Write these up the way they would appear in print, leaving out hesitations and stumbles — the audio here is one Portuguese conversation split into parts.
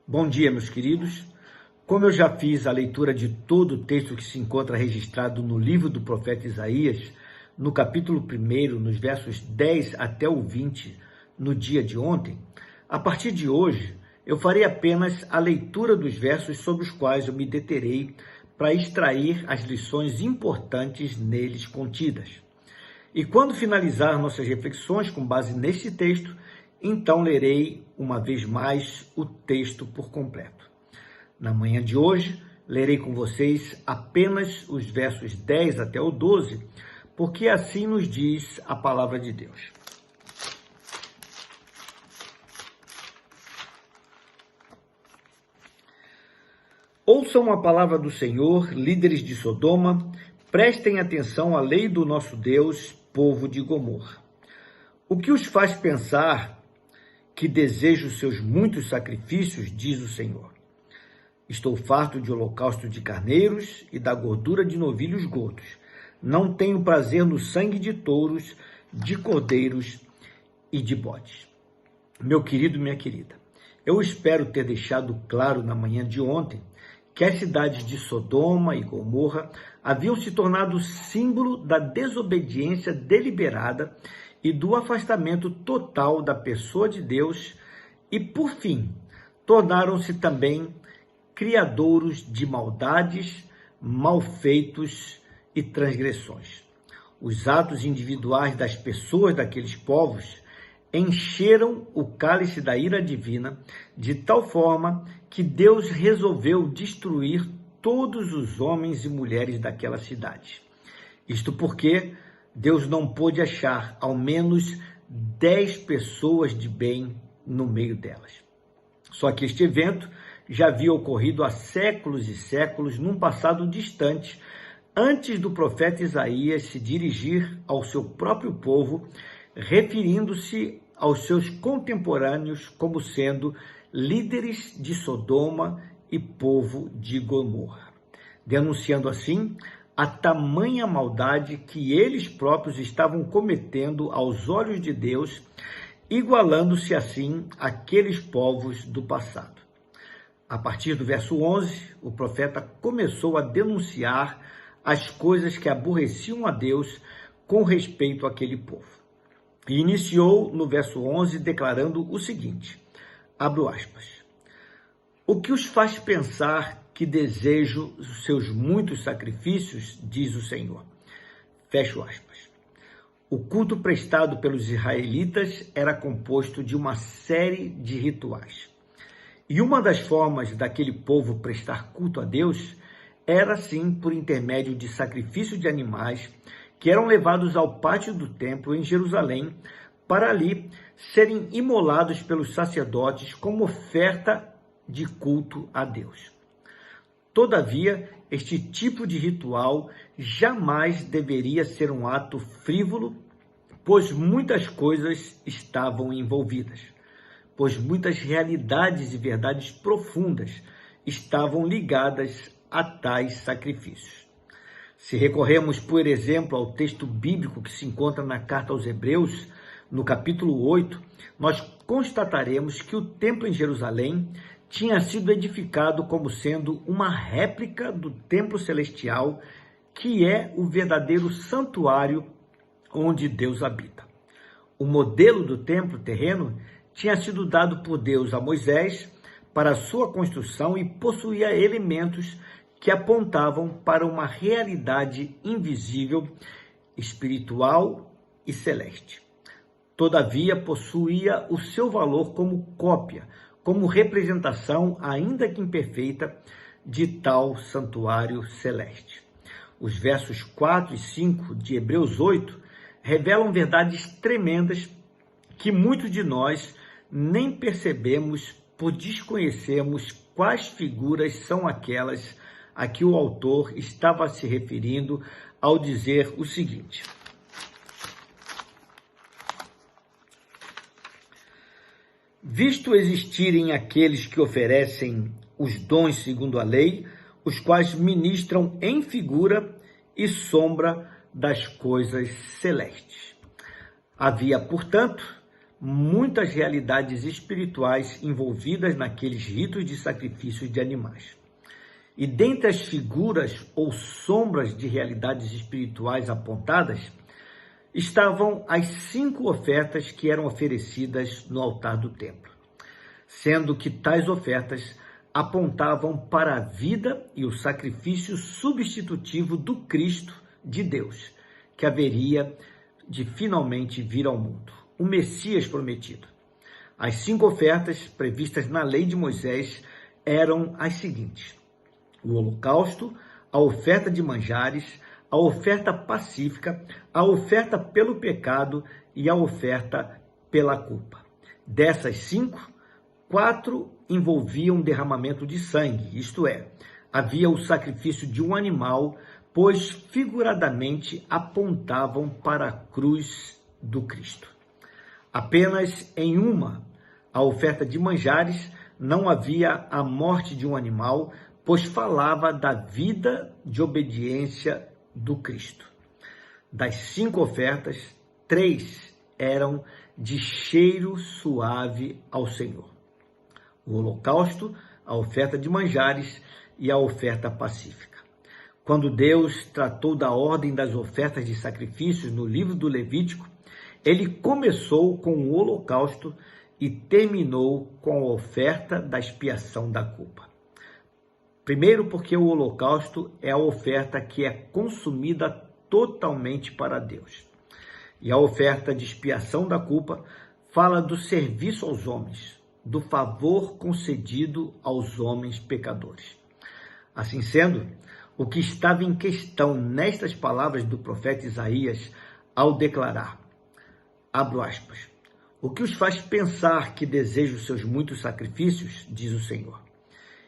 Bom dia, meus queridos. Como eu já fiz a leitura de todo o texto que se encontra registrado no livro do profeta Isaías, no capítulo 1, nos versos 10 até o 20, no dia de ontem, a partir de hoje eu farei apenas a leitura dos versos sobre os quais eu me deterei para extrair as lições importantes neles contidas. E quando finalizar nossas reflexões com base neste texto, então lerei uma vez mais o texto por completo. Na manhã de hoje, lerei com vocês apenas os versos 10 até o 12, porque assim nos diz a palavra de Deus. Ouçam a palavra do Senhor, líderes de Sodoma, prestem atenção à lei do nosso Deus, povo de Gomorra. O que os faz pensar que desejo seus muitos sacrifícios, diz o Senhor. Estou farto de holocausto de carneiros e da gordura de novilhos gordos. Não tenho prazer no sangue de touros, de cordeiros e de bodes. Meu querido, minha querida, eu espero ter deixado claro na manhã de ontem que as cidades de Sodoma e Gomorra haviam se tornado símbolo da desobediência deliberada e do afastamento total da pessoa de Deus e, por fim, tornaram-se também criadouros de maldades, malfeitos e transgressões. Os atos individuais das pessoas daqueles povos encheram o cálice da ira divina de tal forma que Deus resolveu destruir todos os homens e mulheres daquela cidade. Isto porque Deus não pôde achar ao menos 10 pessoas de bem no meio delas. Só que este evento já havia ocorrido há séculos e séculos, num passado distante, antes do profeta Isaías se dirigir ao seu próprio povo, referindo-se aos seus contemporâneos como sendo líderes de Sodoma e povo de Gomorra, denunciando assim a tamanha maldade que eles próprios estavam cometendo aos olhos de Deus, igualando-se assim àqueles povos do passado. A partir do verso 11, o profeta começou a denunciar as coisas que aborreciam a Deus com respeito àquele povo. E iniciou no verso 11 declarando o seguinte, abro aspas, o que os faz pensar que desejo os seus muitos sacrifícios, diz o Senhor. Fecho aspas. O culto prestado pelos israelitas era composto de uma série de rituais. E uma das formas daquele povo prestar culto a Deus era, sim, por intermédio de sacrifício de animais que eram levados ao pátio do templo em Jerusalém para ali serem imolados pelos sacerdotes como oferta de culto a Deus. Todavia, este tipo de ritual jamais deveria ser um ato frívolo, pois muitas coisas estavam envolvidas, pois muitas realidades e verdades profundas estavam ligadas a tais sacrifícios. Se recorremos, por exemplo, ao texto bíblico que se encontra na carta aos Hebreus, no capítulo 8, nós constataremos que o templo em Jerusalém tinha sido edificado como sendo uma réplica do templo celestial, que é o verdadeiro santuário onde Deus habita. O modelo do templo terreno tinha sido dado por Deus a Moisés para sua construção e possuía elementos que apontavam para uma realidade invisível, espiritual e celeste. Todavia, possuía o seu valor como cópia, como representação, ainda que imperfeita, de tal santuário celeste. Os versos 4 e 5 de Hebreus 8 revelam verdades tremendas que muitos de nós nem percebemos por desconhecermos quais figuras são aquelas a que o autor estava se referindo ao dizer o seguinte. Visto existirem aqueles que oferecem os dons segundo a lei, os quais ministram em figura e sombra das coisas celestes. Havia, portanto, muitas realidades espirituais envolvidas naqueles ritos de sacrifício de animais. E dentre as figuras ou sombras de realidades espirituais apontadas, estavam as 5 ofertas que eram oferecidas no altar do templo, sendo que tais ofertas apontavam para a vida e o sacrifício substitutivo do Cristo de Deus, que haveria de finalmente vir ao mundo, o Messias prometido. As 5 ofertas previstas na lei de Moisés eram as seguintes: o holocausto, a oferta de manjares, a oferta pacífica, a oferta pelo pecado e a oferta pela culpa. Dessas 5, 4 envolviam derramamento de sangue, isto é, havia o sacrifício de um animal, pois figuradamente apontavam para a cruz do Cristo. Apenas em uma, a oferta de manjares, não havia a morte de um animal, pois falava da vida de obediência do Cristo. Das 5 ofertas, 3 eram de cheiro suave ao Senhor: o holocausto, a oferta de manjares e a oferta pacífica. Quando Deus tratou da ordem das ofertas de sacrifícios no livro do Levítico, ele começou com o holocausto e terminou com a oferta da expiação da culpa. Primeiro, porque o holocausto é a oferta que é consumida totalmente para Deus. E a oferta de expiação da culpa fala do serviço aos homens, do favor concedido aos homens pecadores. Assim sendo, o que estava em questão nestas palavras do profeta Isaías ao declarar, abro aspas, o que os faz pensar que desejo seus muitos sacrifícios, diz o Senhor.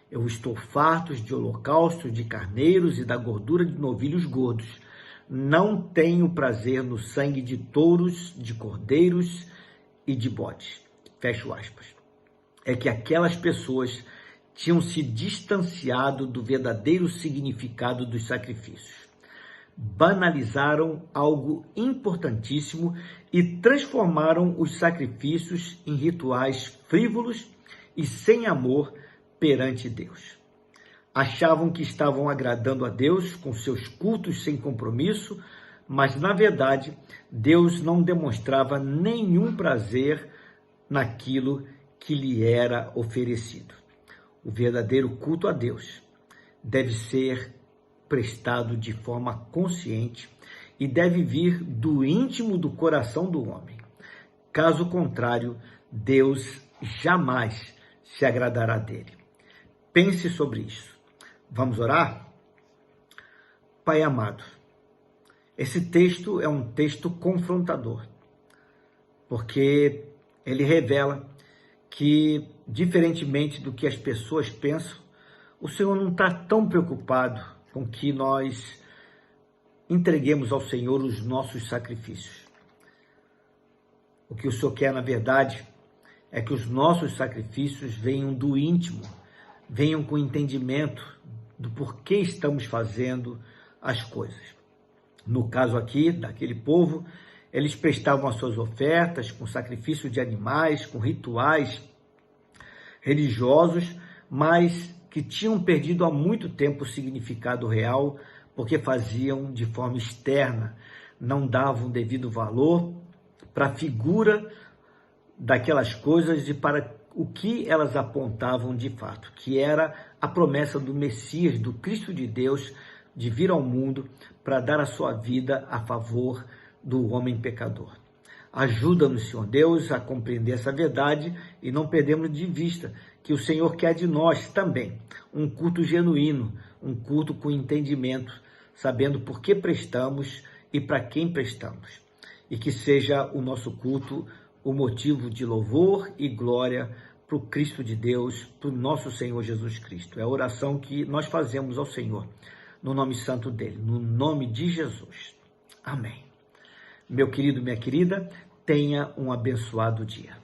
Eu estou farto de holocaustos, de carneiros e da gordura de novilhos gordos. Não tenho prazer no sangue de touros, de cordeiros e de bodes. Fecho aspas. É que aquelas pessoas tinham se distanciado do verdadeiro significado dos sacrifícios. Banalizaram algo importantíssimo e transformaram os sacrifícios em rituais frívolos e sem amor perante Deus. Achavam que estavam agradando a Deus com seus cultos sem compromisso, mas na verdade Deus não demonstrava nenhum prazer naquilo que lhe era oferecido. O verdadeiro culto a Deus deve ser prestado de forma consciente e deve vir do íntimo do coração do homem. Caso contrário, Deus jamais se agradará dele. Pense sobre isso. Vamos orar? Pai amado, esse texto é um texto confrontador, porque ele revela que, diferentemente do que as pessoas pensam, o Senhor não está tão preocupado com que nós entreguemos ao Senhor os nossos sacrifícios. O que o Senhor quer, na verdade, é que os nossos sacrifícios venham do íntimo, venham com entendimento do porquê estamos fazendo as coisas. No caso aqui, daquele povo, eles prestavam as suas ofertas com sacrifício de animais, com rituais religiosos, mas que tinham perdido há muito tempo o significado real, porque faziam de forma externa, não davam devido valor para a figura daquelas coisas e para o que elas apontavam de fato, que era a promessa do Messias, do Cristo de Deus, de vir ao mundo para dar a sua vida a favor do homem pecador. Ajuda-nos, Senhor Deus, a compreender essa verdade e não perdemos de vista que o Senhor quer de nós também um culto genuíno, um culto com entendimento, sabendo por que prestamos e para quem prestamos. E que seja o nosso culto o motivo de louvor e glória para o Cristo de Deus, para o nosso Senhor Jesus Cristo. É a oração que nós fazemos ao Senhor, no nome santo dele, no nome de Jesus. Amém. Meu querido, minha querida, tenha um abençoado dia.